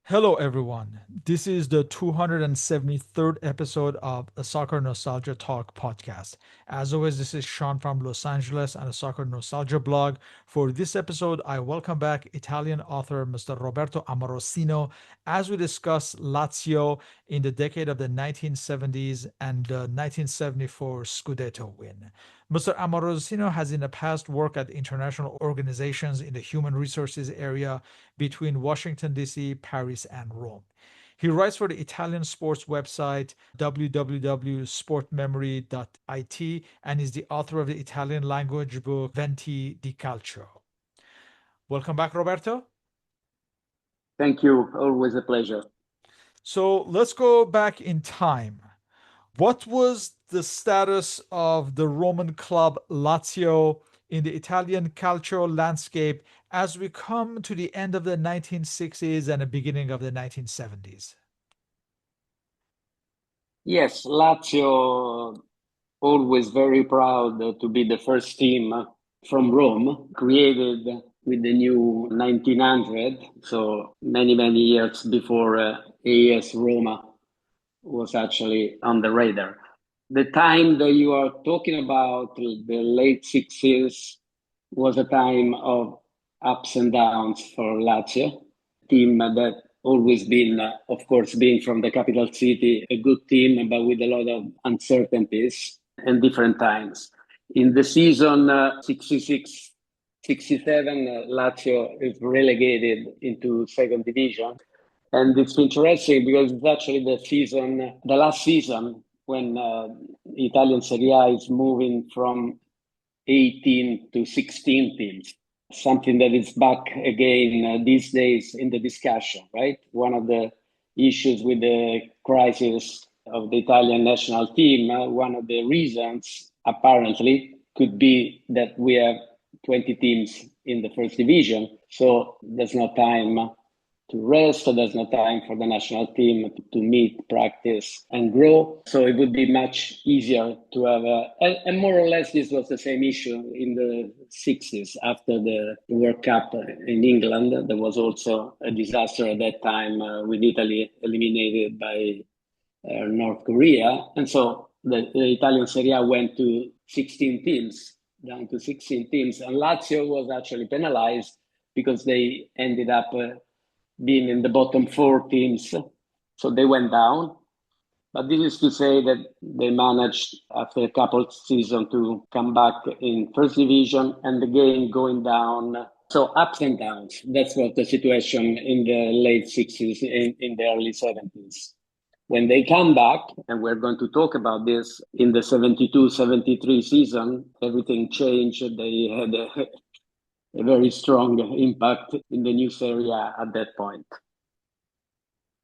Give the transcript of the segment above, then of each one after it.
Hello, everyone. This is the 273rd episode of the Soccer Nostalgia Talk Podcast. As always, this is Sean from Los Angeles and the Soccer Nostalgia blog. For this episode, I welcome back Italian author Mr. Roberto Amorosino as we discuss Lazio in the decade of the 1970s and the 1974 Scudetto win. Mr. Amorosino has in the past worked at international organizations in the human resources area between Washington, D.C., Paris, and Rome. He writes for the Italian sports website www.sportmemory.it and is the author of the Italian language book Venti di Calcio. Welcome back, Roberto. Thank you. Always a pleasure. So let's go back in time. What was the status of the Roman club Lazio in the Italian cultural landscape as we come to the end of the 1960s and the beginning of the 1970s? Yes, Lazio always very proud to be the first team from Rome, created with the new 1900, so many years before AS Roma was actually on the radar. The time that you are talking about, the late 60s, was a time of ups and downs for Lazio, team that always been, of course, being from the capital city, a good team, but with a lot of uncertainties and different times. In the season 66 67, Lazio is relegated into second division. And it's interesting because it's actually the last season when Italian Serie A is moving from 18 to 16 teams, something that is back again these days in the discussion, right? One of the issues with the crisis of the Italian national team, one of the reasons apparently could be that we have 20 teams in the first division. So there's no time to rest. So there's no time for the national team to meet, practice, and grow. So it would be much easier to have and more or less this was the same issue in the 60s after the World Cup in England. There was also a disaster at that time with Italy eliminated by North Korea. And so the Italian Serie A went to 16 teams, down to 16 teams. And Lazio was actually penalized because they ended up being in the bottom four teams. So they went down. But this is to say that they managed after a couple of seasons to come back in first division and again going down. So ups and downs. That's what the situation in the late 60s, in the early 70s. When they come back, and we're going to talk about this in the 72-73 season, everything changed. They had a very strong impact in the new Serie A at that point.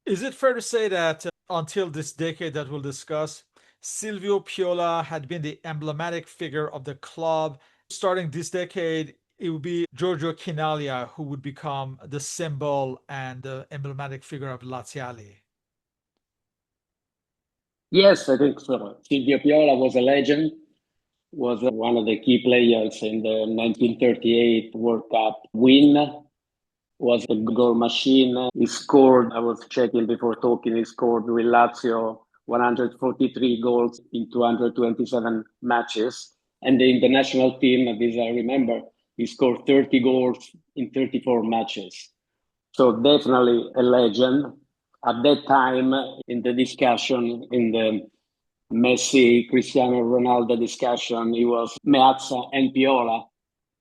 Is it fair to say that until this decade that we'll discuss, Silvio Piola had been the emblematic figure of the club? Starting this decade, it would be Giorgio Chinaglia who would become the symbol and the emblematic figure of Laziali. Yes, I think so. Silvio Piola was a legend, was one of the key players in the 1938 World Cup win, was a goal machine. He scored, I was checking before talking, he scored with Lazio 143 goals in 227 matches. And the international team, as I remember, he scored 30 goals in 34 matches. So definitely a legend. At that time, in the discussion, in the Messi, Cristiano Ronaldo discussion, it was Meazza and Piola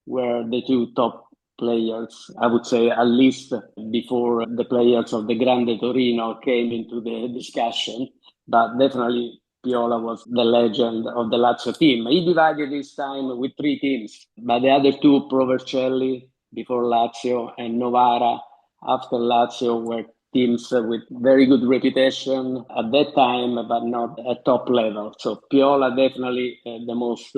were the two top players. I would say at least before the players of the Grande Torino came into the discussion, but definitely Piola was the legend of the Lazio team. He divided his time with three teams, but the other two, Provercelli before Lazio and Novara after Lazio, were teams with very good reputation at that time, but not at top level. So Piola definitely the most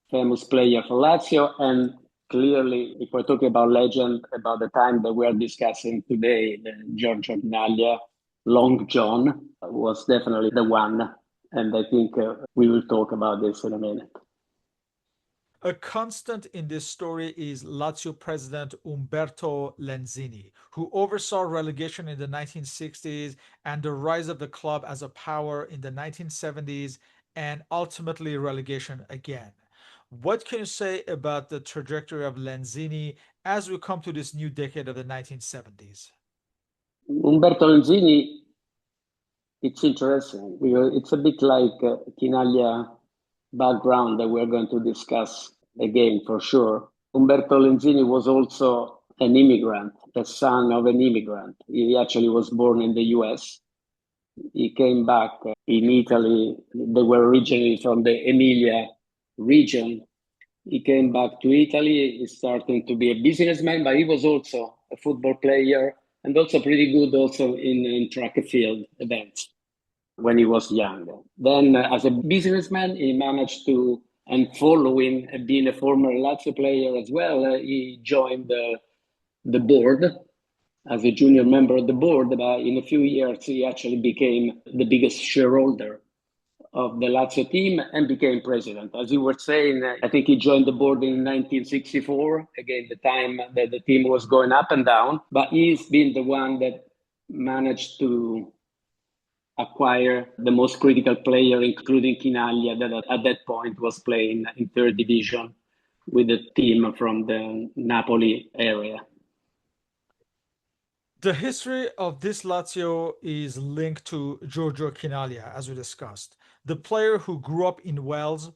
famous player for Lazio. And clearly, if we're talking about legend, about the time that we are discussing today, the Giorgio Gnaglia, Long John was definitely the one. And I think we will talk about this in a minute. A constant in this story is Lazio president Umberto Lenzini, who oversaw relegation in the 1960s and the rise of the club as a power in the 1970s and ultimately relegation again. What can you say about the trajectory of Lenzini as we come to this new decade of the 1970s? Umberto Lenzini, it's interesting because it's a bit like Tinaglia background that we're going to discuss again for sure. Umberto Lenzini was also an immigrant, the son of an immigrant. He actually was born in the US. He came back in Italy. They were originally from the Emilia region. He came back to Italy. He started to be a businessman, but he was also a football player and also pretty good also in track and field events when he was young. Then, as a businessman, he managed to, and following being a former Lazio player as well, he joined the board as a junior member of the board. But in a few years, he actually became the biggest shareholder of the Lazio team and became president. As you were saying, I think he joined the board in 1964, again, the time that the team was going up and down. But he's been the one that managed to acquire the most critical player, including Chinaglia, that at that point was playing in third division with a team from the Napoli area. The history of this Lazio is linked to Giorgio Chinaglia, as we discussed, the player who grew up in Wales,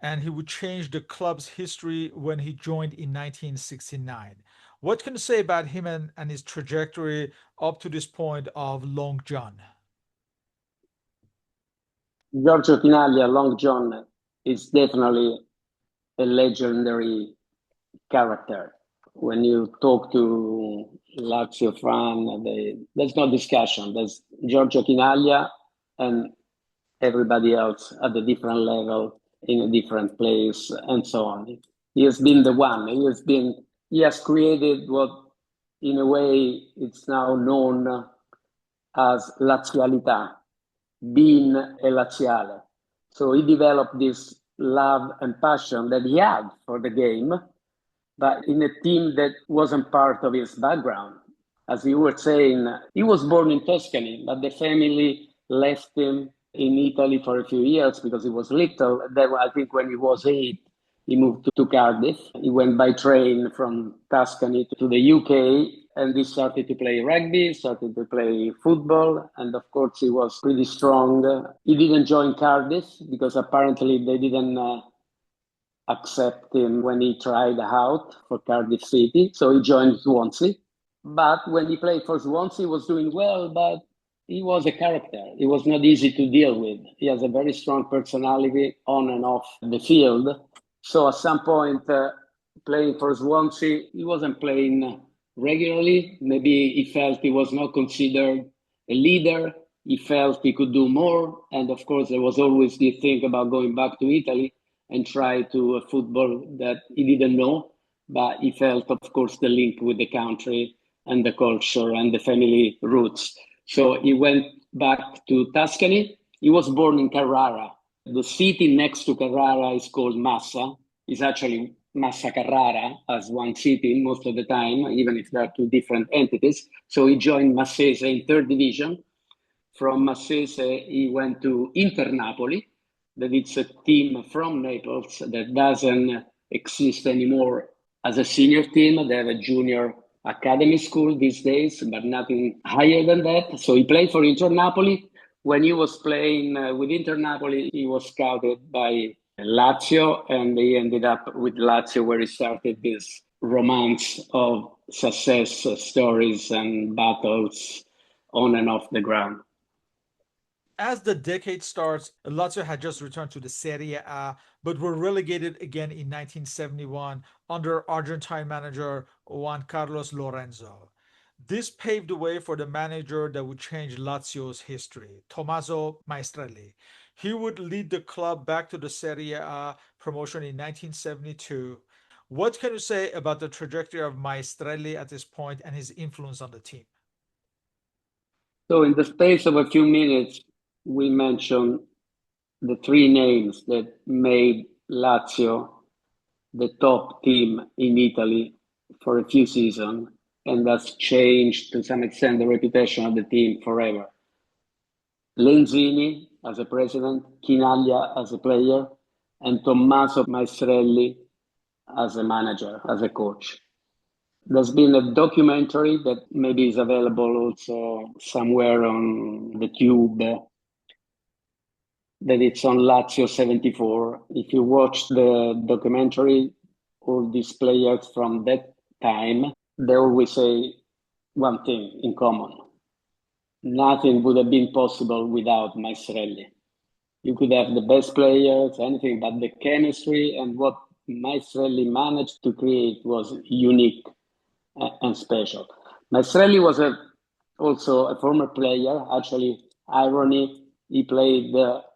and he would change the club's history when he joined in 1969. What can you say about him and his trajectory up to this point of Long John? Giorgio Chinaglia, Long John, is definitely a legendary character. When you talk to Lazio fan, there's no discussion. There's Giorgio Chinaglia and everybody else at a different level, in a different place, and so on. He has been the one. He has created what, in a way, it's now known as lazialità, being a laziale. So he developed this love and passion that he had for the game, but in a team that wasn't part of his background. As you were saying, he was born in Tuscany, but the family left him in Italy for a few years because he was little. Then I think when he was 8, he moved to Cardiff. He went by train from Tuscany to the UK and he started to play rugby, started to play football, and of course he was pretty strong. He didn't join Cardiff because apparently they didn't accept him when he tried out for Cardiff City. So he joined Swansea. But when he played for Swansea, he was doing well, but he was a character. He was not easy to deal with. He has a very strong personality on and off the field. So at some point, playing for Swansea, he wasn't playing regularly. Maybe he felt he was not considered a leader. He felt he could do more. And of course, there was always the thing about going back to Italy and try to football that he didn't know. But he felt, of course, the link with the country and the culture and the family roots. So he went back to Tuscany. He was born in Carrara. The city next to Carrara is called Massa. It's actually Massa Carrara as one city most of the time, even if there are two different entities. So he joined Massese in third division. From Massese, he went to Inter Napoli, that it's a team from Naples that doesn't exist anymore as a senior team. They have a junior academy school these days, but nothing higher than that. So he played for Inter Napoli. When he was playing with Inter Napoli, he was scouted by Lazio, and he ended up with Lazio, where he started this romance of success stories and battles on and off the ground. As the decade starts, Lazio had just returned to the Serie A, but were relegated again in 1971 under Argentine manager Juan Carlos Lorenzo. This paved the way for the manager that would change Lazio's history, Tommaso Maestrelli. He would lead the club back to the Serie A promotion in 1972. What can you say about the trajectory of Maestrelli at this point and his influence on the team? So, in the space of a few minutes, we mentioned the three names that made Lazio the top team in Italy for a few seasons, and that's changed to some extent the reputation of the team forever. Lenzini as a president, Chinaglia as a player, and Tommaso Maestrelli as a manager, as a coach. There's been a documentary that maybe is available also somewhere on the tube, that it's on Lazio 74. If you watch the documentary, all these players from that time, they always say one thing in common. Nothing would have been possible without Maestrelli. You could have the best players, anything, but the chemistry and what Maestrelli managed to create was unique and special. Maestrelli was also a former player. Actually, irony, he played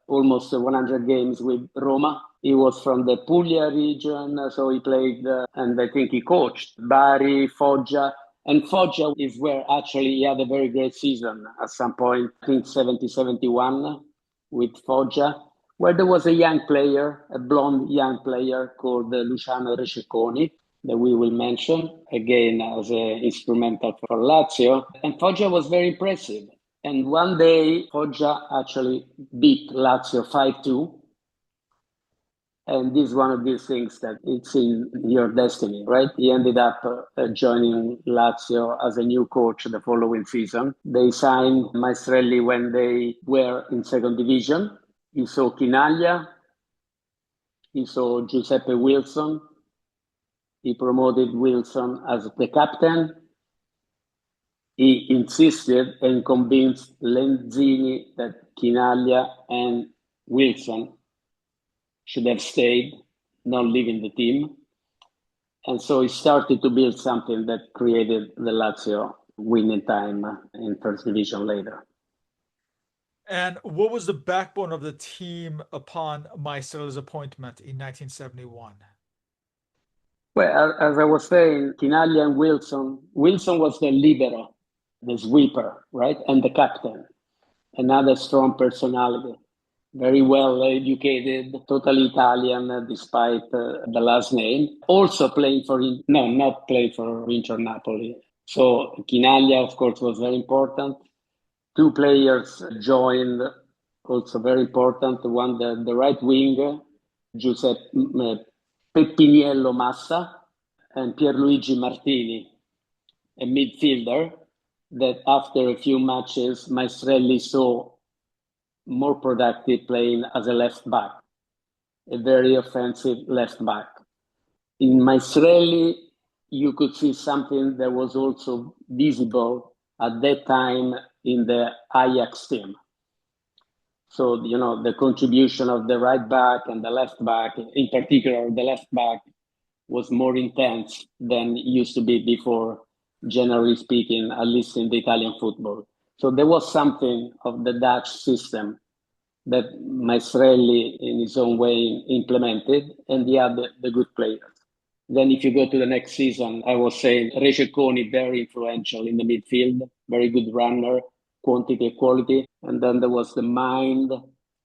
almost 100 games with Roma. He was from the Puglia region, so he played, and I think he coached Bari, Foggia. And Foggia is where actually he had a very great season at some point, I think 70-71 with Foggia, where there was a young player, a blonde young player called Luciano Receconi, that we will mention again as an instrumental for Lazio. And Foggia was very impressive. And one day, Foggia actually beat Lazio 5-2. And this is one of these things that it's in your destiny, right? He ended up joining Lazio as a new coach the following season. They signed Maestrelli when they were in second division. He saw Chinaglia. He saw Giuseppe Wilson. He promoted Wilson as the captain. He insisted and convinced Lenzini that Chinaglia and Wilson should have stayed, not leaving the team. And so he started to build something that created the Lazio winning time in first division later. And what was the backbone of the team upon Maestrelli's appointment in 1971? Well, as I was saying, Chinaglia and Wilson was the libero, the sweeper, right? And the captain, another strong personality, very well educated, totally Italian, despite the last name. Also playing for, not playing for Inter Napoli. So Chinaglia, of course, was very important. Two players joined, also very important. One, the right wing, Giuseppe Peppiniello Massa, and Pierluigi Martini, a midfielder that after a few matches, Maestrelli saw more productive playing as a left back, a very offensive left back. In Maestrelli, you could see something that was also visible at that time in the Ajax team. So, the contribution of the right back and the left back, in particular, the left back, was more intense than it used to be before, generally speaking, at least in the Italian football. So there was something of the Dutch system that Maestrelli, in his own way, implemented, and he had the good players. Then if you go to the next season, I was saying Receconi, very influential in the midfield, very good runner, quantity and quality. And then there was the mind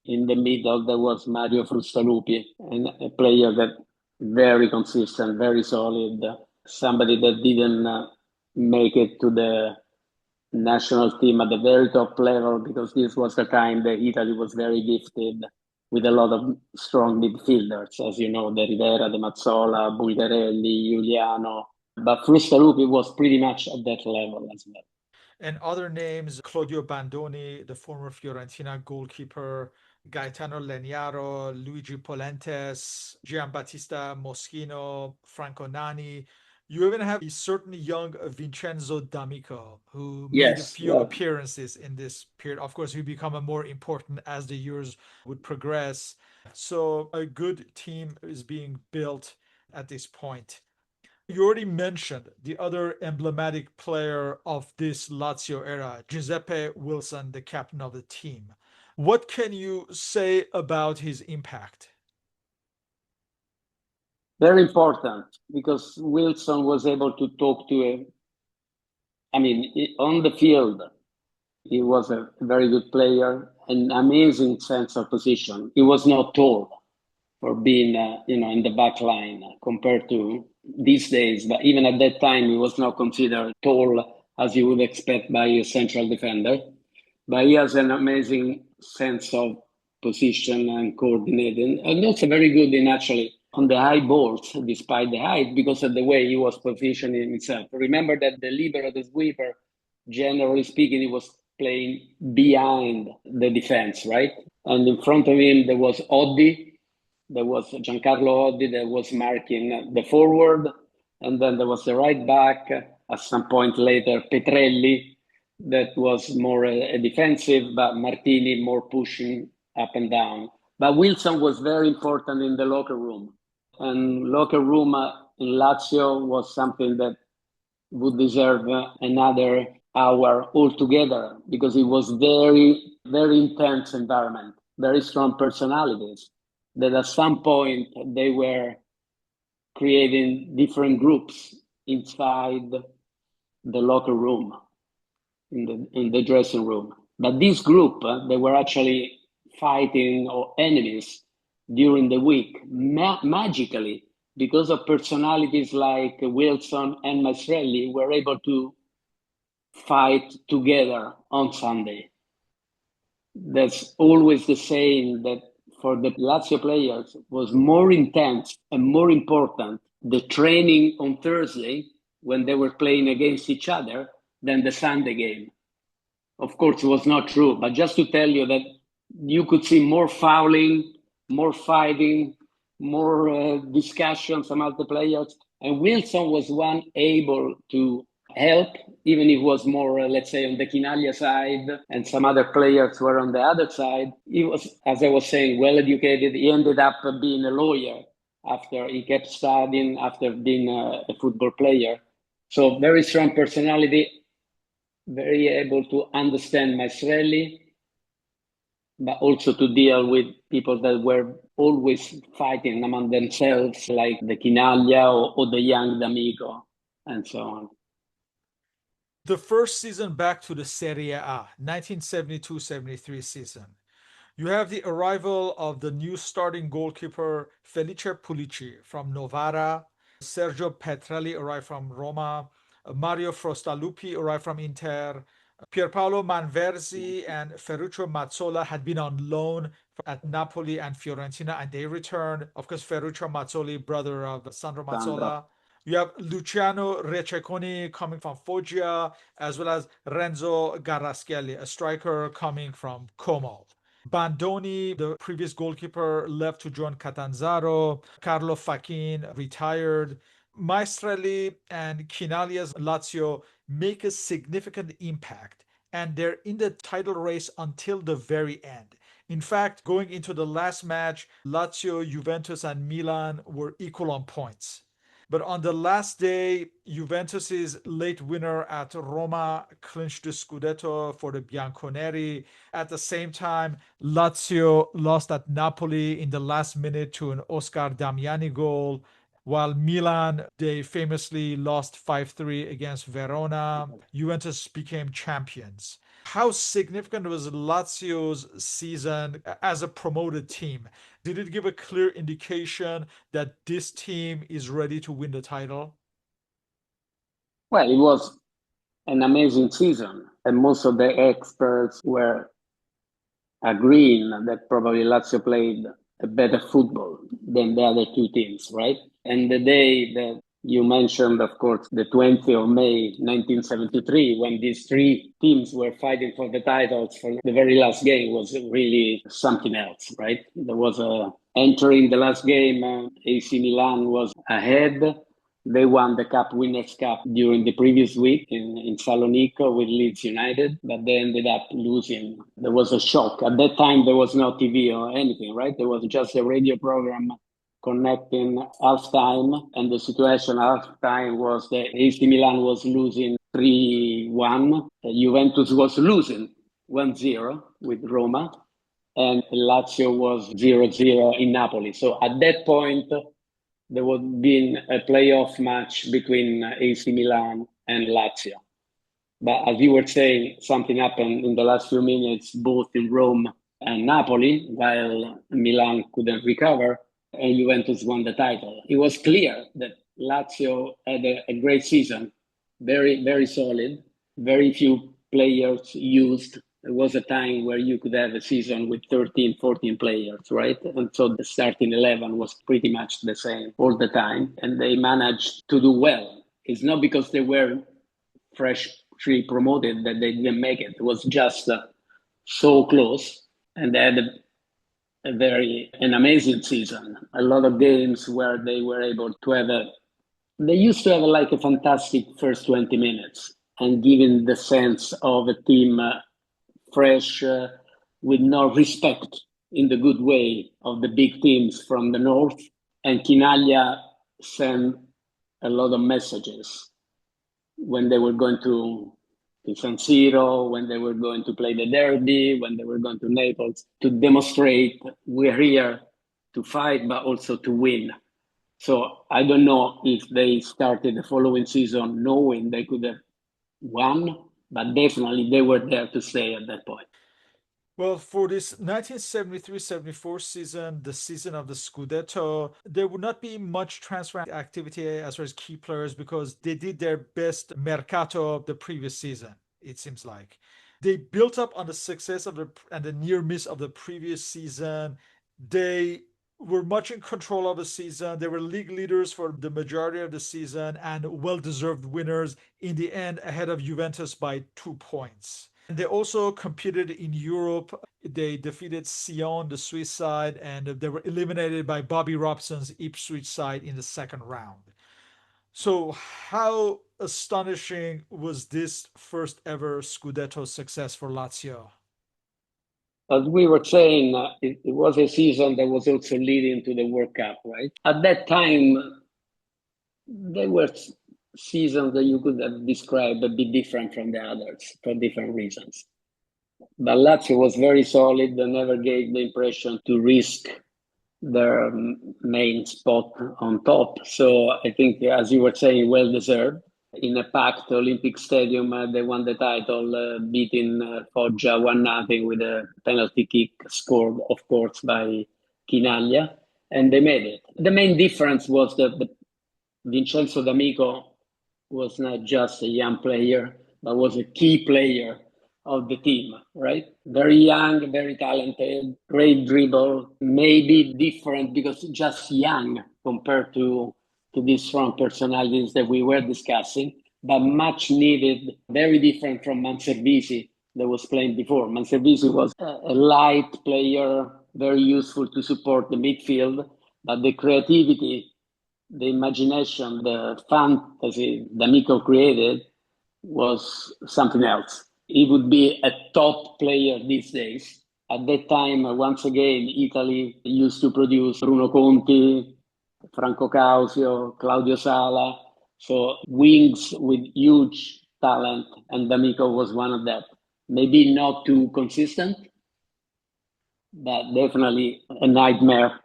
in the middle. There was Mario Frustalupi, and a player that very consistent, very solid, somebody that didn't make it to the national team at the very top level, because this was the time that Italy was very gifted with a lot of strong midfielders, as you know, De Rivera, De Mazzola, Bulgarelli, Giuliano. But Frustalupi was pretty much at that level as well. And other names, Claudio Bandoni, the former Fiorentina goalkeeper, Gaetano Legnaro, Luigi Polentes, Giambattista Moschino, Franco Nani. You even have a certain young Vincenzo D'Amico, who made a Yes, few appearances in this period. Of course, he become a more important as the years would progress. So a good team is being built at this point. You already mentioned the other emblematic player of this Lazio era, Giuseppe Wilson, the captain of the team. What can you say about his impact? very important, because Wilson was able to talk to him. On the field, he was a very good player, an amazing sense of position. He was not tall. for being, in the back line compared to these days. But even at that time, he was not considered tall as you would expect by a central defender. But he has an amazing sense of position and coordinating, and also very good in actually on the high balls, despite the height, because of the way he was positioning himself. Remember that the libero, the sweeper, generally speaking, he was playing behind the defense, right? And in front of him, there was Oddi, there was Giancarlo Oddi that was marking the forward, and then there was the right back. At some point later, Petrelli, that was more a defensive, but Martini more pushing up and down. But Wilson was very important in the locker room. And locker room in Lazio was something that would deserve another hour altogether, because it was very, very intense environment, very strong personalities that at some point they were creating different groups inside the locker room, in the dressing room. But this group, they were actually fighting or enemies during the week, magically, because of personalities like Wilson and Masrelli were able to fight together on Sunday. That's always the saying that for the Lazio players was more intense and more important the training on Thursday when they were playing against each other than the Sunday game. Of course, it was not true, but just to tell you that you could see more fouling, more fighting, more discussions among the players. And Wilson was one able to help, even if it was more, let's say, on the Chinaglia side, and some other players were on the other side. He was, as I was saying, well educated. He ended up being a lawyer after he kept studying, after being a football player. So very strong personality, very able to understand Masrelli, but also to deal with people that were always fighting among themselves, like the Chinaglia or the young D'Amico, and so on. The first season back to the Serie A, 1972-73 season. You have the arrival of the new starting goalkeeper Felice Pulici from Novara. Sergio Petrelli arrived from Roma. Mario Frostalupi arrived from Inter. Pierpaolo Manversi and Ferruccio Mazzola had been on loan at Napoli and Fiorentina, and they returned. Of course, Ferruccio Mazzoli, brother of Sandro Mazzola. You have Luciano Receconi coming from Foggia, as well as Renzo Garaschelli, a striker coming from Como. Bandoni, the previous goalkeeper, left to join Catanzaro. Carlo Fachin retired. Maestrelli and Chinaglia's Lazio make a significant impact, and they're in the title race until the very end. In fact, going into the last match, Lazio, Juventus, and Milan were equal on points. But on the last day, Juventus's late winner at Roma clinched the Scudetto for the Bianconeri. At the same time, Lazio lost at Napoli in the last minute to an Oscar Damiani goal, while Milan, they famously lost 5-3 against Verona. Juventus became champions. How significant was Lazio's season as a promoted team? Did it give a clear indication that this team is ready to win the title? Well, it was an amazing season, and most of the experts were agreeing that probably Lazio played a better football than the other two teams, right? And the day that you mentioned, of course, the 20th of May, 1973, when these three teams were fighting for the titles for the very last game, was really something else, right? There was entering the last game, AC Milan was ahead. They won the Cup Winners' Cup during the previous week in Salonico with Leeds United, but they ended up losing. There was a shock. At that time, there was no TV or anything, right? There was just a radio program connecting halftime, and the situation at halftime was that AC Milan was losing 3-1. Juventus was losing 1-0 with Roma, and Lazio was 0-0 in Napoli. So at that point, there would have been a playoff match between AC Milan and Lazio. But as you were saying, something happened in the last few minutes, both in Rome and Napoli, while Milan couldn't recover. and Juventus won the title. It was clear that Lazio had a great season, very, very solid, very few players used. There was a time where you could have a season with 13, 14 players, right? And so the starting 11 was pretty much the same all the time. And they managed to do well. It's not because they were freshly promoted that they didn't make it. It was just so close. And they had an amazing season. A lot of games where they were able to have they used to have like a fantastic first 20 minutes and giving the sense of a team fresh, with no respect in the good way of the big teams from the north. And Quinaglia sent a lot of messages when they were going to San Siro, when they were going to play the derby, when they were going to Naples, to demonstrate we're here to fight, but also to win. So I don't know if they started the following season knowing they could have won, but definitely they were there to stay at that point. Well, for this 1973-74 season, the season of the Scudetto, there would not be much transfer activity as far as key players because they did their best mercato the previous season, it seems like. They built up on the success of the near miss of the previous season. They were much in control of the season. They were league leaders for the majority of the season and well-deserved winners in the end ahead of Juventus by 2 points. They also competed in Europe. They defeated Sion, the Swiss side, and they were eliminated by Bobby Robson's Ipswich side in the second round. So, how astonishing was this first ever Scudetto success for Lazio? As we were saying, it was a season that was also leading to the World Cup, right? At that time, they were seasons that you could have described a bit different from the others for different reasons. But Lazio was very solid. They never gave the impression to risk their main spot on top. So I think, as you were saying, well deserved. In a packed Olympic Stadium, they won the title, beating Foggia 1-0 with a penalty kick scored, of course, by Quinaglia, and they made it. The main difference was that Vincenzo D'Amico was not just a young player, but was a key player of the team, right? Very young, very talented, great dribble, maybe different because just young compared to these strong personalities that we were discussing, but much needed, very different from Manservisi that was playing before. Manservisi was a light player, very useful to support the midfield, but the creativity, the imagination, the fantasy D'Amico created was something else. He would be a top player these days. At that time, once again, Italy used to produce Bruno Conti, Franco Causio, Claudio Sala. So wings with huge talent, and D'Amico was one of them. Maybe not too consistent, but definitely a nightmare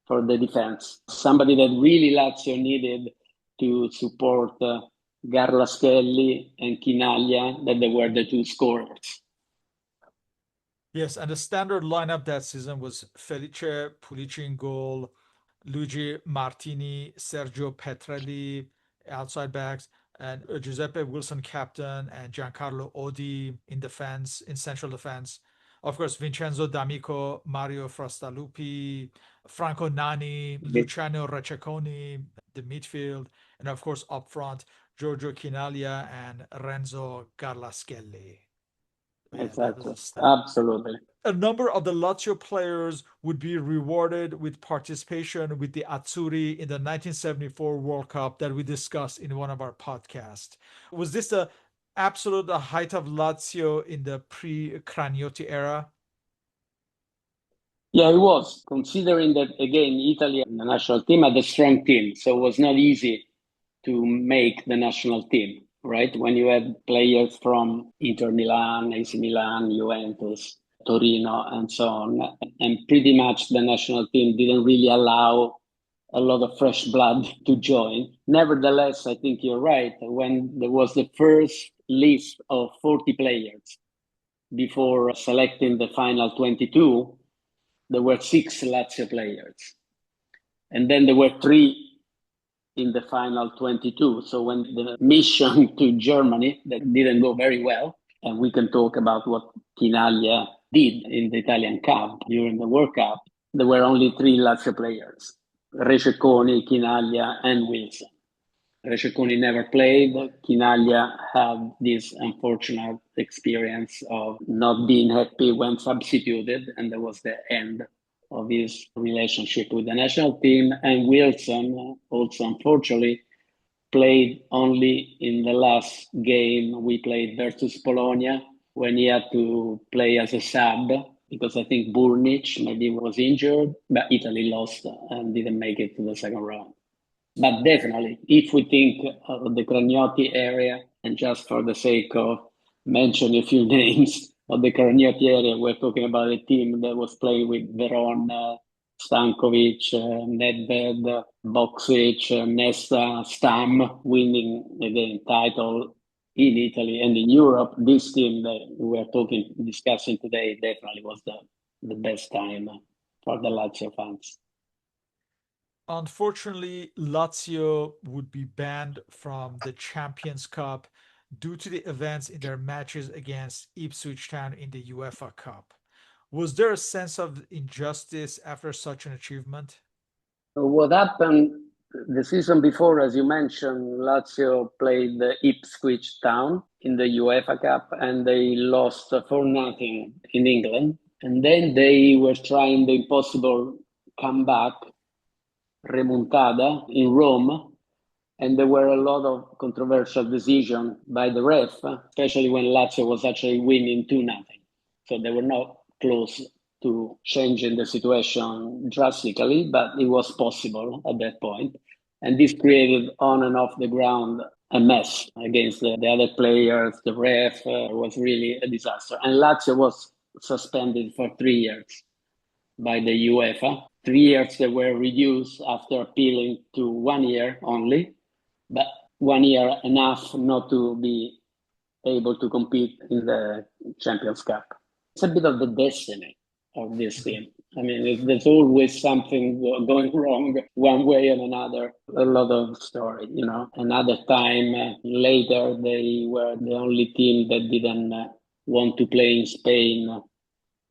for the defense. Somebody that really Lazio needed to support Garlaschelli and Quinaglia, that they were the two scorers. Yes, and the standard lineup that season was Felice Pulici in goal, Luigi Martini, Sergio Petrelli, outside backs, and Giuseppe Wilson captain, and Giancarlo Odi in defense, in central defense. Of course, Vincenzo D'Amico, Mario Frastalupi, Franco Nani, Luciano Receconi, the midfield, and of course up front, Giorgio Quinaglia and Renzo Garlaschelli. Yeah, that was Exactly. a step. Absolutely. A number of the Lazio players would be rewarded with participation with the Azzurri in the 1974 World Cup that we discussed in one of our podcasts. Was this the absolute height of Lazio in the pre-Craniotti era? Yeah, it was. Considering that, again, Italy, the national team, had a strong team, so it was not easy to make the national team, right? When you had players from Inter Milan, AC Milan, Juventus, Torino, and so on. And pretty much the national team didn't really allow a lot of fresh blood to join. Nevertheless, I think you're right. When there was the first list of 40 players before selecting the final 22, there were 6 Lazio players. And then there were three in the final 22. So when the mission to Germany, that didn't go very well, and we can talk about what Chinaglia did in the Italian Cup during the World Cup, there were only three Lazio players: Rececconi, Chinaglia, and Wilson. Rececconi never played. Chinaglia had this unfortunate experience of not being happy when substituted, and that was the end of his relationship with the national team. And Wilson, also unfortunately, played only in the last game we played versus Polonia, when he had to play as a sub because I think Burnic maybe was injured, but Italy lost and didn't make it to the second round. But definitely, if we think of the Cragnotti area, and just for the sake of mentioning a few names of the Cragnotti area, we're talking about a team that was playing with Veron, Stankovic, Nedved, Boksic, Nesta, Stam, winning again title in Italy and in Europe. This team that we are discussing today definitely was the best time for the Lazio fans. Unfortunately, Lazio would be banned from the Champions Cup due to the events in their matches against Ipswich Town in the UEFA Cup. Was there a sense of injustice after such an achievement? What happened the season before, as you mentioned, Lazio played the Ipswich Town in the UEFA Cup and they lost 4-0 in England. And then they were trying the impossible comeback, remontada, in Rome. And there were a lot of controversial decisions by the ref, especially when Lazio was actually winning 2-0. So they were not close to changing the situation drastically, but it was possible at that point. And this created on and off the ground a mess against the other players. The ref was really a disaster. And Lazio was suspended for 3 years by the UEFA. 3 years that were reduced after appealing to 1 year only, but 1 year enough not to be able to compete in the Champions Cup. It's a bit of the destiny of this team. I mean, there's always something going wrong one way and another. A lot of story, you know. Another time later, they were the only team that didn't want to play in Spain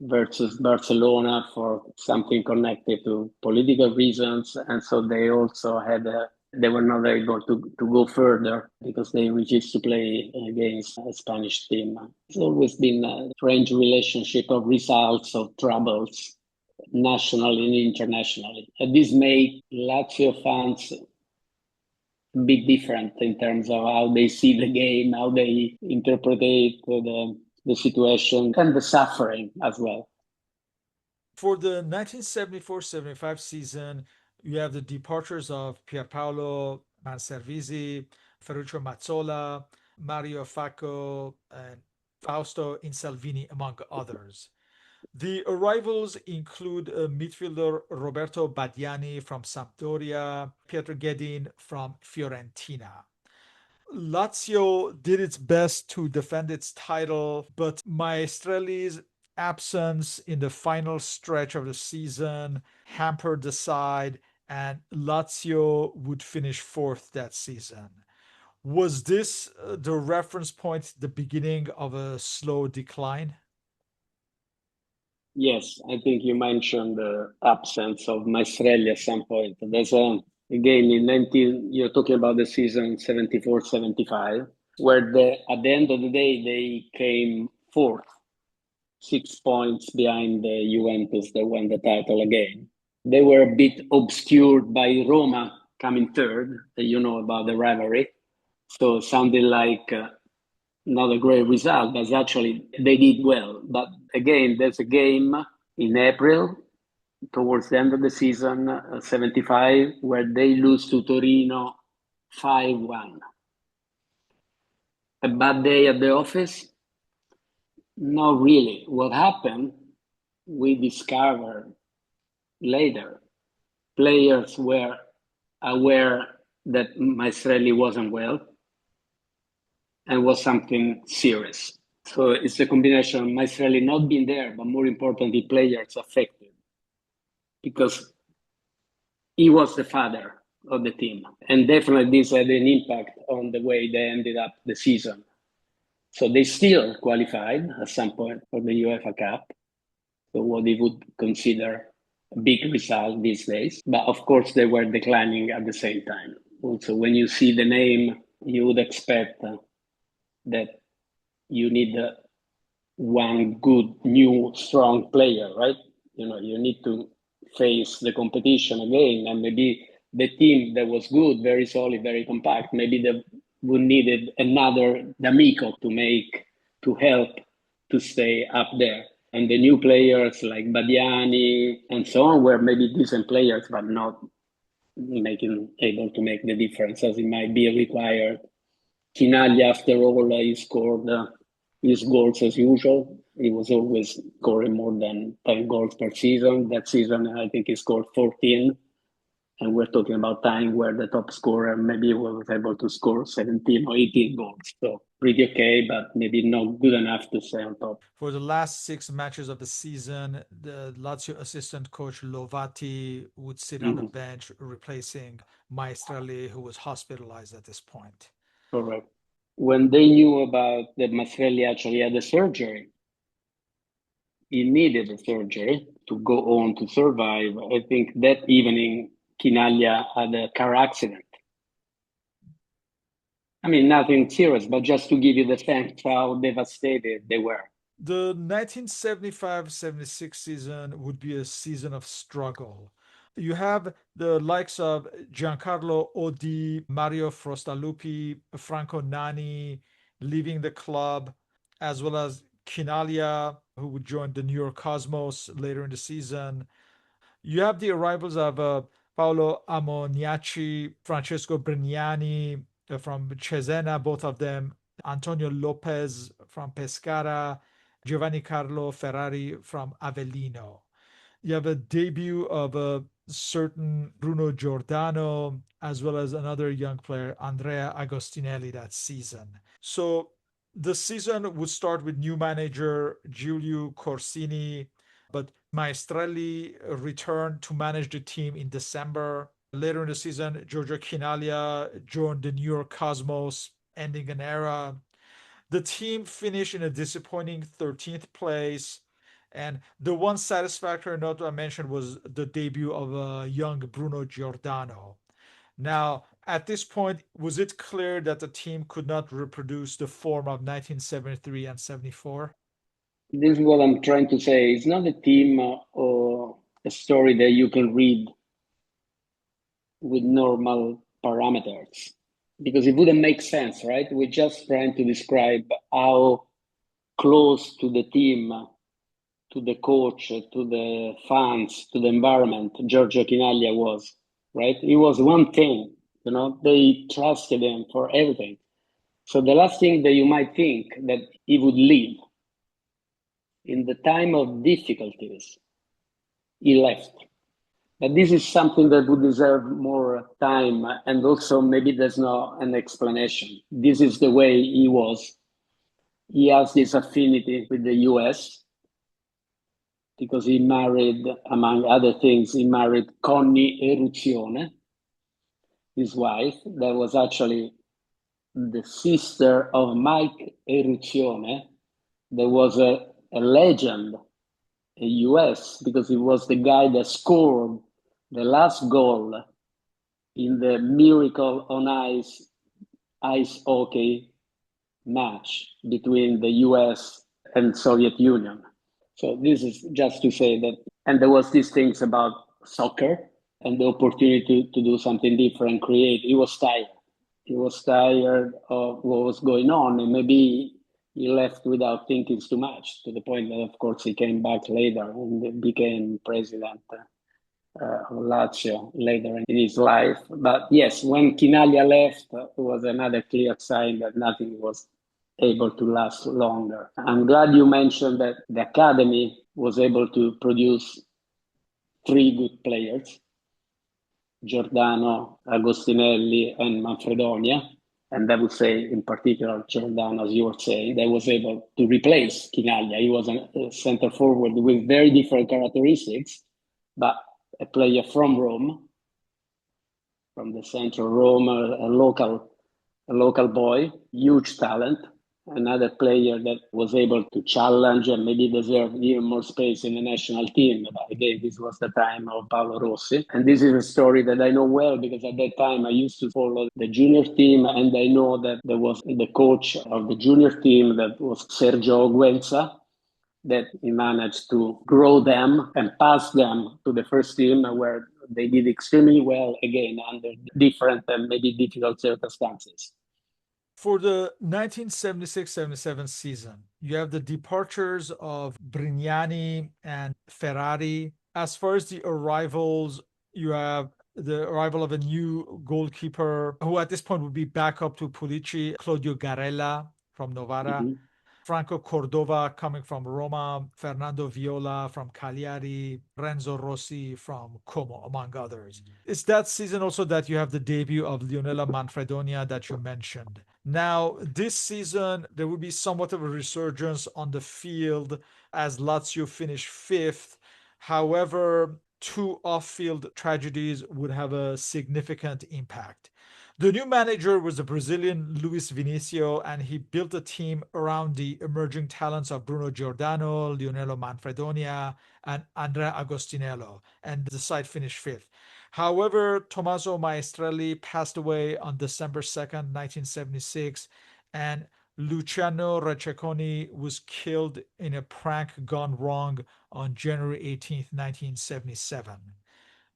versus Barcelona for something connected to political reasons. And so they also they were not able to go further because they refused to play against a Spanish team. It's always been a strange relationship of results, of troubles, nationally and internationally. And this made Lazio fans a bit different in terms of how they see the game, how they interpret the situation, and the suffering as well. For the 1974-75 season, you have the departures of Pierpaolo Manservisi, Ferruccio Mazzola, Mario Facco, and Fausto Insalvini, among others. The arrivals include midfielder Roberto Badiani from Sampdoria, Pietro Guedin from Fiorentina. Lazio did its best to defend its title, but Maestrelli's absence in the final stretch of the season hampered the side, and Lazio would finish fourth that season. Was this the reference point, the beginning of a slow decline? Yes, I think you mentioned the absence of Maestrelli at some point. There's again in 19, you're talking about the season 74-75, where at the end of the day, they came fourth, 6 points behind the Juventus that won the title again. They were a bit obscured by Roma coming third. You know about the rivalry. So something like not a great result, but actually they did well. But again, there's a game in April towards the end of the season, 75, where they lose to Torino 5-1. A bad day at the office? Not really. What happened, we discovered later. Players were aware that Maestrelli wasn't well and was something serious. So it's a combination of Maestrelli not being there, but more importantly, players affected. Because he was the father of the team. And definitely this had an impact on the way they ended up the season. So they still qualified at some point for the UEFA Cup, so what they would consider a big result these days. But of course, they were declining at the same time. Also, when you see the name, you would expect that you need one good, new, strong player, right? You need to face the competition again, and maybe the team that was good, very solid, very compact, maybe they would needed another D'Amico to help to stay up there. And the new players like Badiani and so on were maybe decent players, but not able to make the difference as it might be required. Chinaglia, after all, he scored his goals as usual. He was always scoring more than 10 goals per season. That season, I think he scored 14. And we're talking about time where the top scorer maybe was able to score 17 or 18 goals. So pretty okay, but maybe not good enough to stay on top. For the last 6 matches of the season, the Lazio assistant coach Lovati would sit on the Mhm. bench, replacing Maestrelli, who was hospitalized at this point. Correct. When they knew about that Masrelli actually had a surgery, he needed a surgery to go on to survive. I think that evening, Chinaglia had a car accident. I mean, nothing serious, but just to give you the sense how devastated they were. The 1975-76 season would be a season of struggle. You have the likes of Giancarlo Odi, Mario Frostalupi, Franco Nani leaving the club, as well as Kinalia, who would join the New York Cosmos later in the season. You have the arrivals of Paolo Ammoniaci, Francesco Brignani from Cesena, both of them, Antonio Lopez from Pescara, Giovanni Carlo Ferrari from Avellino. You have a debut of a certain Bruno Giordano, as well as another young player, Andrea Agostinelli, that season. So the season would start with new manager Giulio Corsini, but Maestrelli returned to manage the team in December. Later in the season, Giorgio Chinaglia joined the New York Cosmos, ending an era. The team finished in a disappointing 13th place. And the one satisfactory note I mentioned was the debut of a young Bruno Giordano. Now, at this point, was it clear that the team could not reproduce the form of 1973 and 74? This is what I'm trying to say. It's not a team or a story that you can read with normal parameters because it wouldn't make sense, right? We're just trying to describe how close to the team, to the coach, to the fans, to the environment Giorgio Chinaglia was, right? He was one thing, they trusted him for everything. So the last thing that you might think that he would leave in the time of difficulties, he left. But this is something that would deserve more time, and also maybe there's no an explanation. This is the way he was. He has this affinity with the US because he married, among other things, he married Connie Eruzione, his wife, that was actually the sister of Mike Eruzione. There was a legend in US because he was the guy that scored the last goal in the Miracle on ice hockey match between the US and Soviet Union. So this is just to say that, and there was these things about soccer and the opportunity to do something different, create. He was tired. He was tired of what was going on, and maybe he left without thinking too much, to the point that, of course, he came back later and became president of Lazio later in his life. But yes, when Chinaglia left, it was another clear sign that nothing was able to last longer. I'm glad you mentioned that the academy was able to produce three good players, Giordano, Agostinelli, and Manfredonia. And I would say, in particular, Giordano, as you were saying, that was able to replace Chinaglia. He was a center forward with very different characteristics, but a player from Rome. from the central Rome, a local boy, huge talent, another player that was able to challenge and maybe deserve even more space in the national team. But again, this was the time of Paolo Rossi. And this is a story that I know well because at that time I used to follow the junior team, and I know that there was the coach of the junior team that was Sergio Guenza, that he managed to grow them and pass them to the first team where they did extremely well, again, under different and maybe difficult circumstances. For the 1976-77 season, you have the departures of Brignani and Ferrari. As far as the arrivals, you have the arrival of a new goalkeeper who at this point would be back up to Pulici, Claudio Garella from Novara. Mhm. Franco Cordova coming from Roma, Fernando Viola from Cagliari, Renzo Rossi from Como, among others. It's that season also that you have the debut of Leonela Manfredonia that you mentioned. Now, this season, there will be somewhat of a resurgence on the field as Lazio finished fifth. However, two off field tragedies would have a significant impact. The new manager was the Brazilian Luis Vinicio, and he built a team around the emerging talents of Bruno Giordano, Leonello Manfredonia, and Andrea Agostinello, and the side finished fifth. However, Tommaso Maestrelli passed away on December 2nd, 1976, and Luciano Receconi was killed in a prank gone wrong on January 18th, 1977.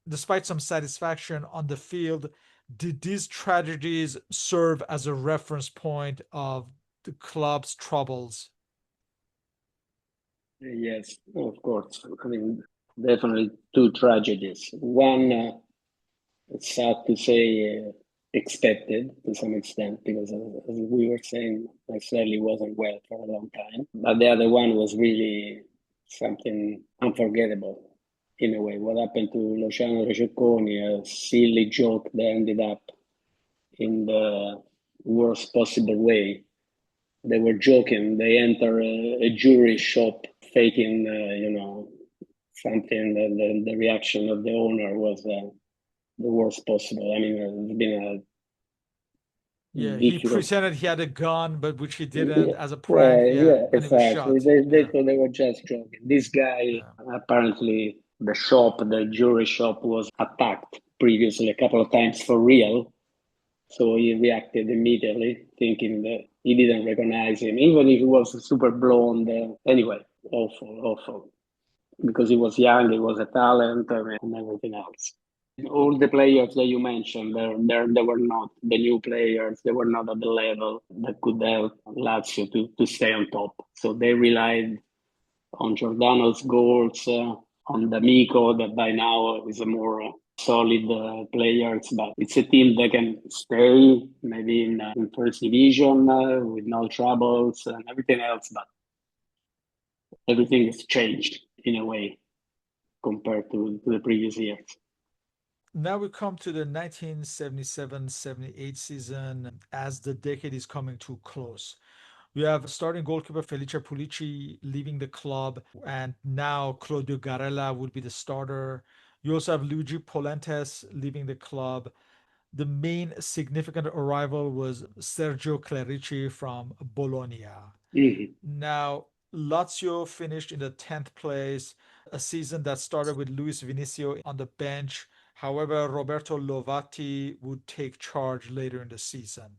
Despite some satisfaction on the field, did these tragedies serve as a reference point of the club's troubles? Yes, of course. I mean, definitely two tragedies. One, it's sad to say, expected to some extent because, as we were saying, Marcelli wasn't well for a long time. But the other one was really something unforgettable in a way. What happened to Luciano Receconi, a silly joke that ended up in the worst possible way. They were joking. They enter a jewelry shop, faking, something. The reaction of the owner was the worst possible. I mean, it's been a Yeah, he difficult. pretended he had a gun, but which he didn't Yeah, as a prank. yeah, Yeah, yeah, and he was exactly. shot. They Yeah, thought they were just joking. This guy, yeah. apparently, the jewelry shop was attacked previously a couple of times for real. So he reacted immediately, thinking that he didn't recognize him, even if he was super blonde. Anyway, awful, awful. Because he was young, he was a talent, and everything else. All the players that you mentioned, they were not the new players. They were not at the level that could help Lazio to stay on top. So they relied on Giordano's goals, on D'Amico, that by now is a more solid players, but it's a team that can stay maybe in first division with no troubles and everything else, but everything has changed in a way compared to the previous years. Now we come to the 1977-78 season as the decade is coming to close. We have starting goalkeeper Felice Pulici leaving the club, and now Claudio Garella would be the starter. You also have Luigi Polentes leaving the club. The main significant arrival was Sergio Clerici from Bologna. Mhm. Now, Lazio finished in the 10th place, a season that started with Luis Vinicio on the bench. However, Roberto Lovati would take charge later in the season.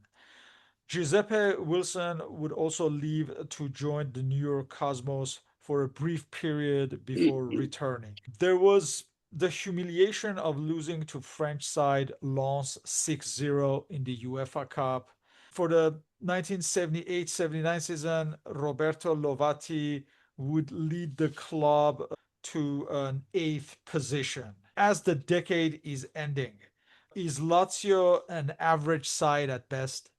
Giuseppe Wilson would also leave to join the New York Cosmos for a brief period before returning. There was the humiliation of losing to French side Lens 6-0 in the UEFA Cup. For the 1978-79 season, Roberto Lovati would lead the club to an eighth position. As the decade is ending, is Lazio an average side at best?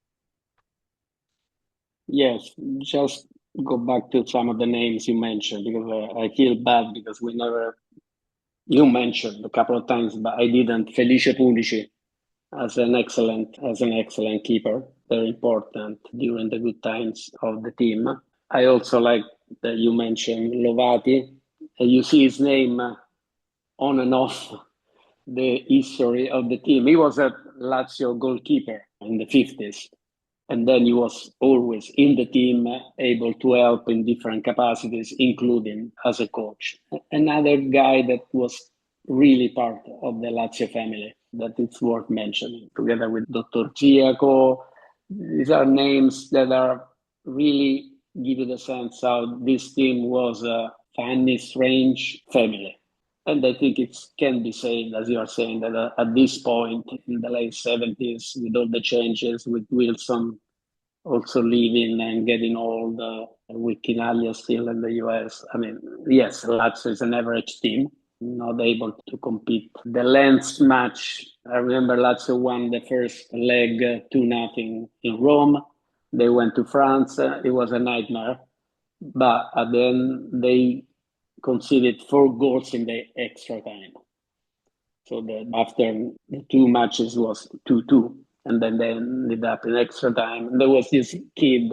Yes, just go back to some of the names you mentioned because I feel bad because we never, you mentioned a couple of times, but I didn't. Felice Pulici as an excellent keeper, very important during the good times of the team. I also like that you mentioned Lovati. You see his name on and off the history of the team. He was Lazio goalkeeper in the 50s. And then he was always in the team, able to help in different capacities, including as a coach. Another guy that was really part of the Lazio family that it's worth mentioning, together with Dr. Giaco. These are names that are really give you the sense how this team was a funny, strange family. And I think it can be said, as you are saying, that at this point in the late 70s, with all the changes, with Wilson also leaving and getting old, with Quinaglia still in the US. I mean, yes, Lazio is an average team, not able to compete. The Lens match, I remember Lazio won the first leg 2-0 in Rome. They went to France. It was a nightmare. But at the end, they conceded 4 goals in the extra time. So that after the 2 matches was 2-2, and then they ended up in extra time. And there was this kid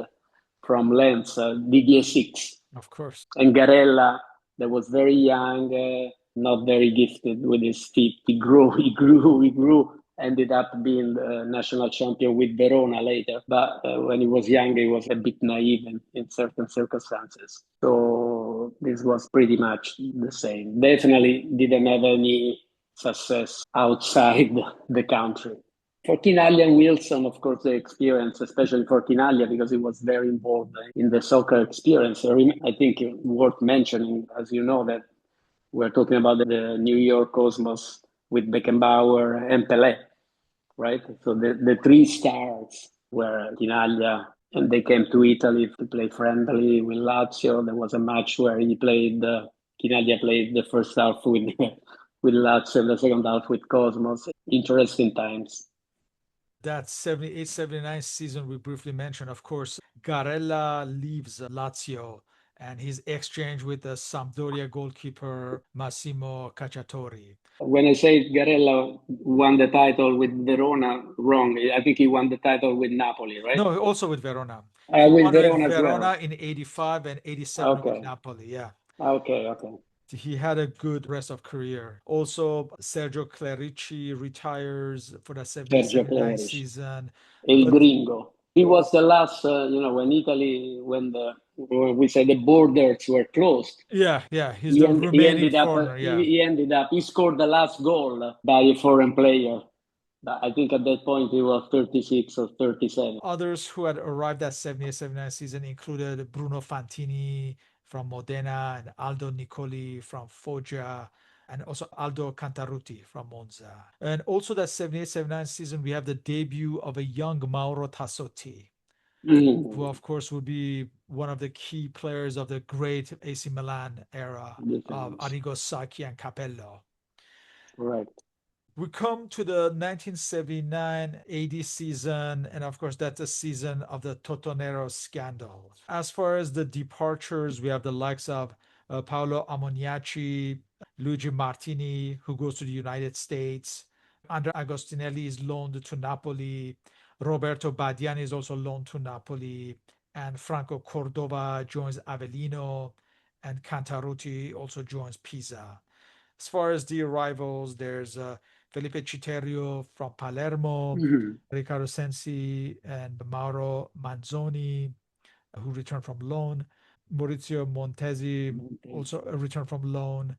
from Lens, Didier Six, Of course. and Garella that was very young, not very gifted with his feet. He grew, he grew, he grew. Ended up being the national champion with Verona later. But when he was young, he was a bit naive in certain circumstances. So this was pretty much the same. Definitely didn't have any success outside the country. For Quinaglia and Wilson, of course, the experience, especially for Quinaglia, because he was very involved in the soccer experience. I think worth mentioning, as you know, that we're talking about the New York Cosmos with Beckenbauer and Pelé, right? So the 3 stars were Quinaglia, and they came to Italy to play friendly with Lazio. There was a match where Quinaglia played the first half with with Lazio, the second half with Cosmos. Interesting times. That 78-79 season we briefly mentioned, of course, Garella leaves Lazio and his exchange with the Sampdoria goalkeeper Massimo Cacciatori. When I say Garella won the title with Verona, wrong. I think he won the title with Napoli, right? No, also with Verona. He With won with Verona as Verona well. in 85 and 87 with Okay, Napoli. Yeah. okay. He had a good rest of career. Also, Sergio Clerici retires for the Sergio 78-79 Clerici. season. Il But Gringo. He was the last, when Italy, when we say the borders were closed, yeah, he's the he remaining ended up, foreigner. Yeah. he scored the last goal by a foreign player. But I think at that point he was 36 or 37. Others who had arrived at 78-79 season included Bruno Fantini from Modena and Aldo Nicoli from Foggia and also Aldo Cantarutti from Monza. And also that 78-79 season, we have the debut of a young Mauro Tassotti, who Mm, of course would be one of the key players of the great AC Milan era of depends. Arrigo Sacchi and Capello. Correct. We come to the 1979-80 season, and of course, that's the season of the Totonero scandal. As far as the departures, we have the likes of Paolo Ammoniaci, Luigi Martini, who goes to the United States. Andrea Agostinelli is loaned to Napoli. Roberto Badiani is also loaned to Napoli. And Franco Cordova joins Avellino. And Cantarutti also joins Pisa. As far as the arrivals, there's Felipe Citerio from Palermo, Mhm. Riccardo Sensi and Mauro Manzoni, who returned from loan. Maurizio Montesi also returned from loan.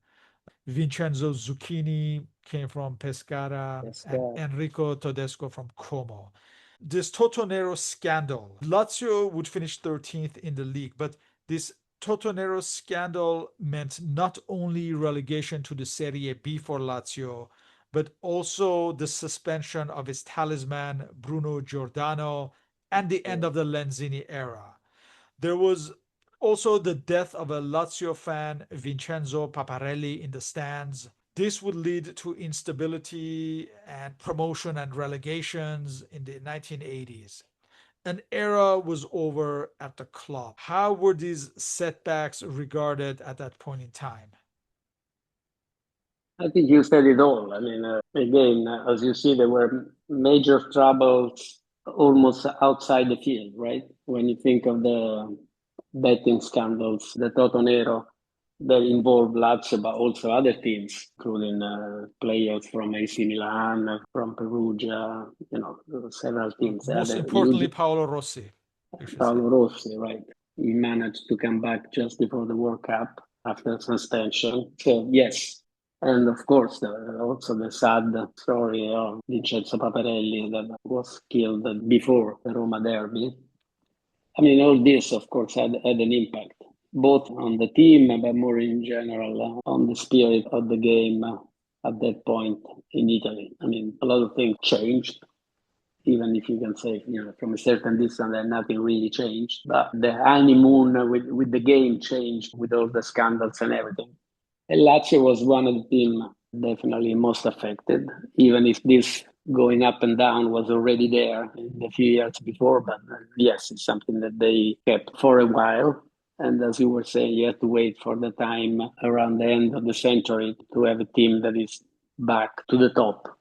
Vincenzo Zucchini came from Pescara, and Pescara. Enrico Tedesco from Como. This Totonero scandal, Lazio would finish 13th in the league, but this Totonero scandal meant not only relegation to the Serie B for Lazio, but also the suspension of its talisman, Bruno Giordano, and the end of the Lenzini era. There was also the death of a Lazio fan, Vincenzo Paparelli, in the stands. This would lead to instability and promotion and relegations in the 1980s. An era was over at the club. How were these setbacks regarded at that point in time? I think you said it all. I mean, again, as you see, there were major troubles almost outside the field, right? When you think of the betting scandals, the Toto Nero, that involved Lazio, but also other teams, including players from AC Milan, from Perugia, several teams. They had Most a huge importantly, Paolo Rossi, you should say. Paolo Rossi, right? He managed to come back just before the World Cup after suspension. So, yes. And of course, also the sad story of Vincenzo Paparelli that was killed before the Roma derby. I mean, all this, of course, had an impact, both on the team, but more in general on the spirit of the game at that point in Italy. I mean, a lot of things changed, even if you can say, from a certain distance that nothing really changed. But the honeymoon with the game changed with all the scandals and everything. And Lazio was one of the team definitely most affected, even if this going up and down was already there in the few years before. But yes, it's something that they kept for a while. And as you were saying, you have to wait for the time around the end of the century to have a team that is back to the top.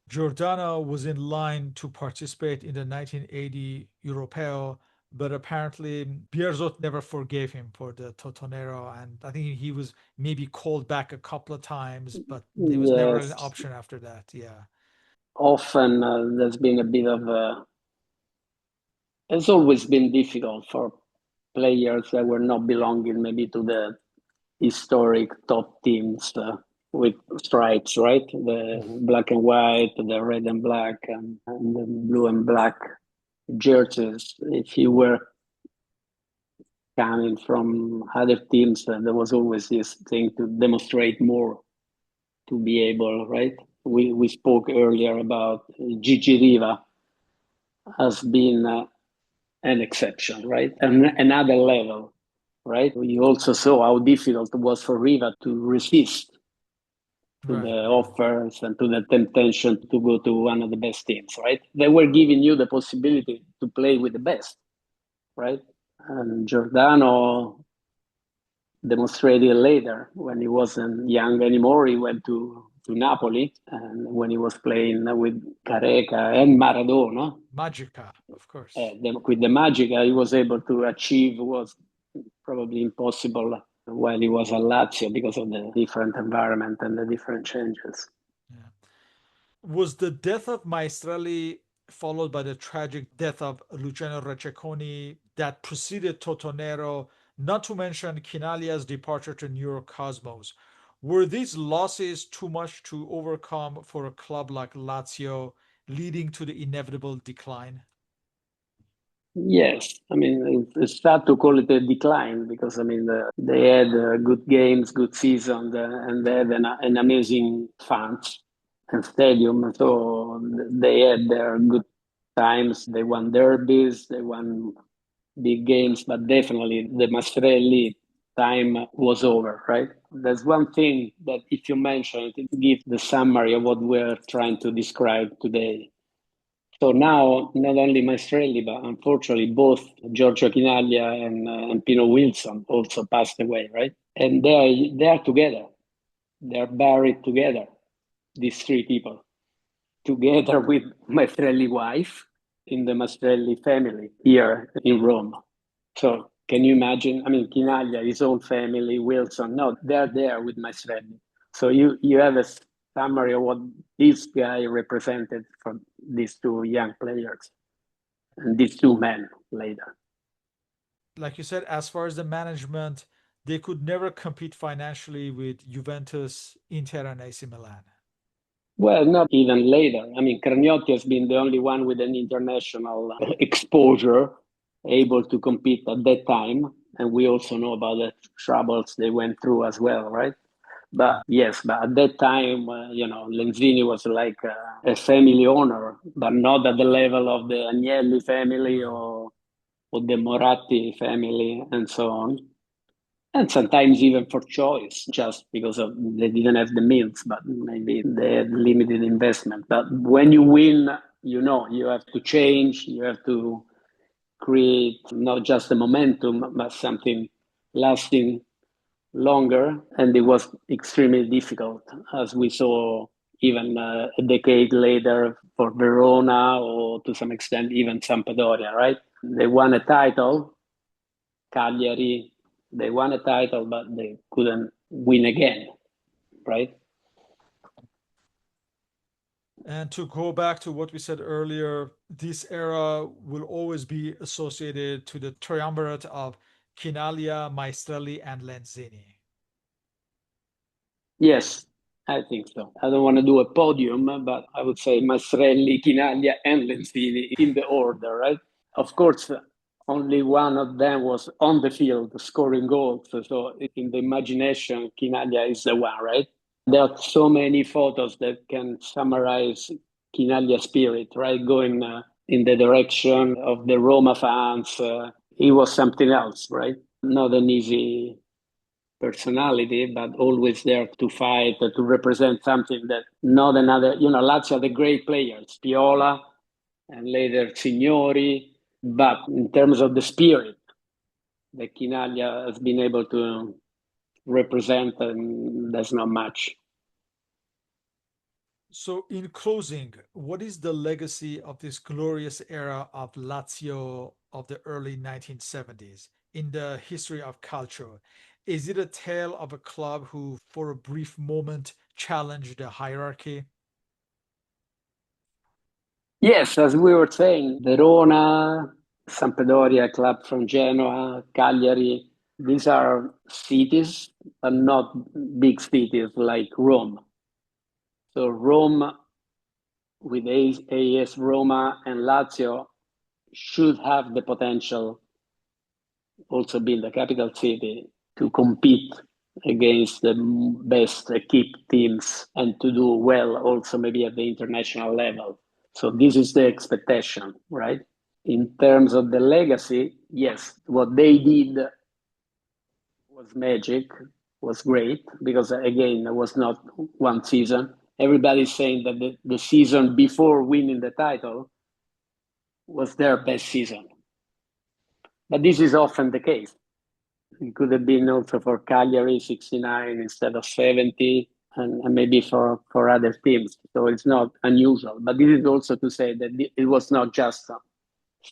Giordano was in line to participate in the 1980 Europeo, but apparently Bearzot never forgave him for the Totonero, and I think he was maybe called back a couple of times, but there was never an Yes, option after that. Yeah. often there's been a bit of a, it's always been difficult for players that were not belonging maybe to the historic top teams with stripes, right? The black and white, the red and black, and the blue and black jerseys. If you were coming from other teams, there was always this thing to demonstrate more to be able, right? We spoke earlier about Gigi Riva as being an exception, right? And another level, right? We also saw how difficult it was for Riva to resist to the Right, right. offers and to the temptation to go to one of the best teams, right? They were giving you the possibility to play with the best, right? And Giordano demonstrated later when he wasn't young anymore. He went to Napoli, and when he was playing with Careca and Maradona, Magica, of course. with the magic he was able to achieve was probably impossible while he was at Lazio because of the different environment and the different changes. Yeah. Was the death of Maestrelli followed by the tragic death of Luciano Receconi that preceded Totonero, not to mention Chinalia's departure to New York Cosmos? Were these losses too much to overcome for a club like Lazio, leading to the inevitable decline? Yes, I mean it's sad to call it a decline because I mean they had good games, good season, and they had an amazing fans and stadium. So they had their good times. They won derbies, they won big games, but definitely the Mastrelli time was over, right? There's one thing that if you mention it, it gives the summary of what we're trying to describe today. So now, not only Maestrelli, but unfortunately, both Giorgio Chinaglia and Pino Wilson also passed away, right? And they are together. They're buried together, these three people, together with Maestrelli wife in the Maestrelli family here in Rome. So can you imagine? I mean, Chinaglia, his own family, Wilson, no, they're there with Maestrelli. So you have a summary of what this guy represented for these two young players and these two men later. Like you said, as far as the management, they could never compete financially with Juventus, Inter, and AC Milan. Well, not even later. I mean, Carniotti has been the only one with an international exposure able to compete at that time. And we also know about the troubles they went through as well, right? Yeah. But yes, but at that time, Lenzini was like a family owner, but not at the level of the Agnelli family No. or the Moratti family and so on. And sometimes even for choice, just because of they didn't have the means, but maybe they had limited investment. But when you win, you have to change, you have to create not just a momentum, but something lasting longer. And it was extremely difficult, as we saw even a decade later for Verona or to some extent even Sampdoria, right? They won a title, Cagliari They won a title, but they couldn't win again, right? And to go back to what we said earlier, this era will always be associated to the triumvirate of Chinaglia, Maestrelli, and Lenzini. Yes, I think so. I don't want to do a podium, but I would say Masrelli, Chinaglia, and Lenzini in the order, right? Of course, only one of them was on the field scoring goals. So in the imagination, Chinaglia is the one, right? There are so many photos that can summarize Chinaglia's spirit, right? Going in the direction of the Roma fans. He was something else, right? Not an easy personality, but always there to fight, to represent something that not another, Lazio had the great players, Piola and later Signori. But in terms of the spirit that Chinaglia has been able to represent, there's not much. So, in closing, what is the legacy of this glorious era of Lazio of the early 1970s in the history of culture? Is it a tale of a club who, for a brief moment, challenged the hierarchy? Yes, as we were saying, Verona, Sampdoria, club from Genoa, Cagliari, these are cities, but not big cities like Rome. So Rome with AS Roma and Lazio should have the potential, also being the capital city, to compete against the best equipped teams and to do well also maybe at the international level. So this is the expectation, right? In terms of the legacy, yes, what they did was magic, was great, because again, it was not one season. Everybody's saying that the season before winning the title was their best season. But this is often the case. It could have been also for Cagliari 69 instead of 70, and maybe for other teams. So it's not unusual. But this is also to say that it was not just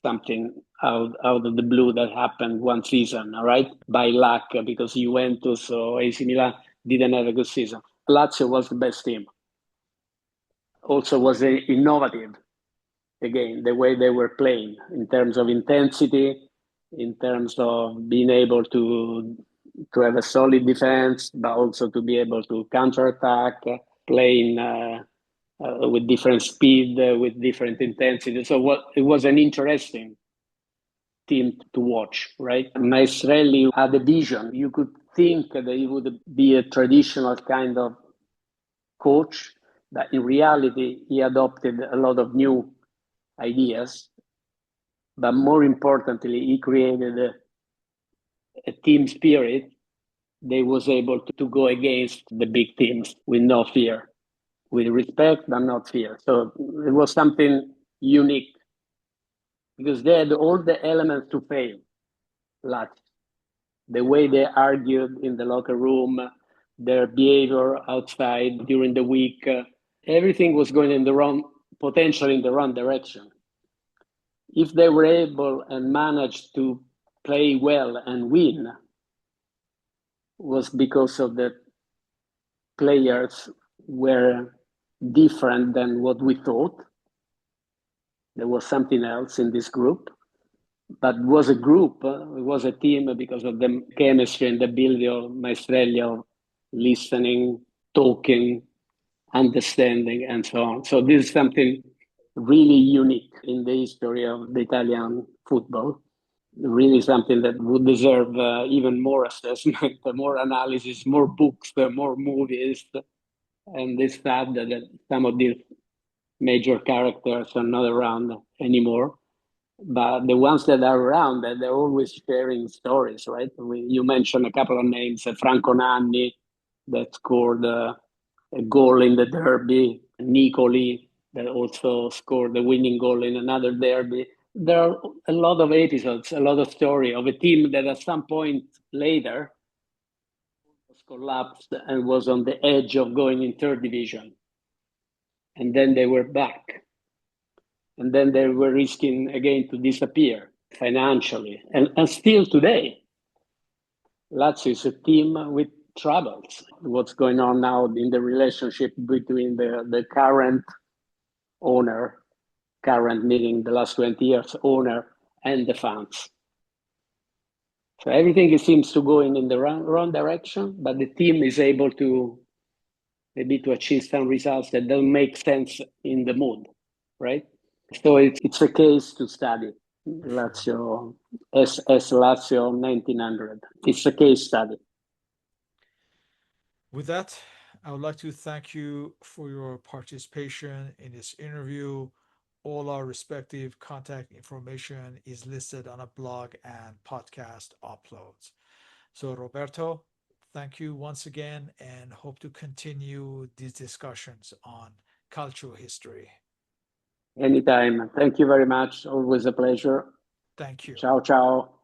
something out of the blue that happened one season, all right? By luck, because Juventus or AC Milan didn't have a good season. Lazio was the best team. Also was innovative, again, the way they were playing in terms of intensity, in terms of being able to have a solid defense, but also to be able to counterattack, playing with different speed, with different intensity. So it was an interesting team to watch, right? Maestrelli had a vision. You could think that he would be a traditional kind of coach, but in reality, he adopted a lot of new ideas. But more importantly, he created a team spirit that was able to go against the big teams with no fear, with respect, but not fear. So it was something unique because they had all the elements to fail. Like the way they argued in the locker room, their behavior outside during the week, everything was going in the wrong, potentially in the wrong direction. If they were able and managed to play well and win, was because of the players were different than what we thought. There was something else in this group, but it was a group, it was a team because of the chemistry and the ability of Maestrelli of listening, talking, understanding, and so on. So this is something really unique in the history of the Italian football. Really something that would deserve even more assessment, more analysis, more books, more movies. And it's sad that some of these major characters are not around anymore. But the ones that are around, they're always sharing stories, right? You mentioned a couple of names, Franco Nanni, that scored a goal in the derby, Nicoli, that also scored the winning goal in another derby. There are a lot of episodes, a lot of story of a team that at some point later was collapsed and was on the edge of going in third division. And then they were back. And then they were risking again to disappear financially. And still today, Lazio is a team with troubles. What's going on now in the relationship between the current owner, current meaning the last 20 years owner, and the fans. So everything seems to go in the wrong direction, but the team is able to maybe to achieve some results that don't make sense in the mood, right? So it's a case to study. For sure. Lazio, as Lazio 1900. It's a case study. With that, I would like to thank you for your participation in this interview. All our respective contact information is listed on a blog and podcast uploads. So, Roberto, thank you once again and hope to continue these discussions on cultural history. Anytime. Thank you very much. Always a pleasure. Thank you. Ciao, ciao.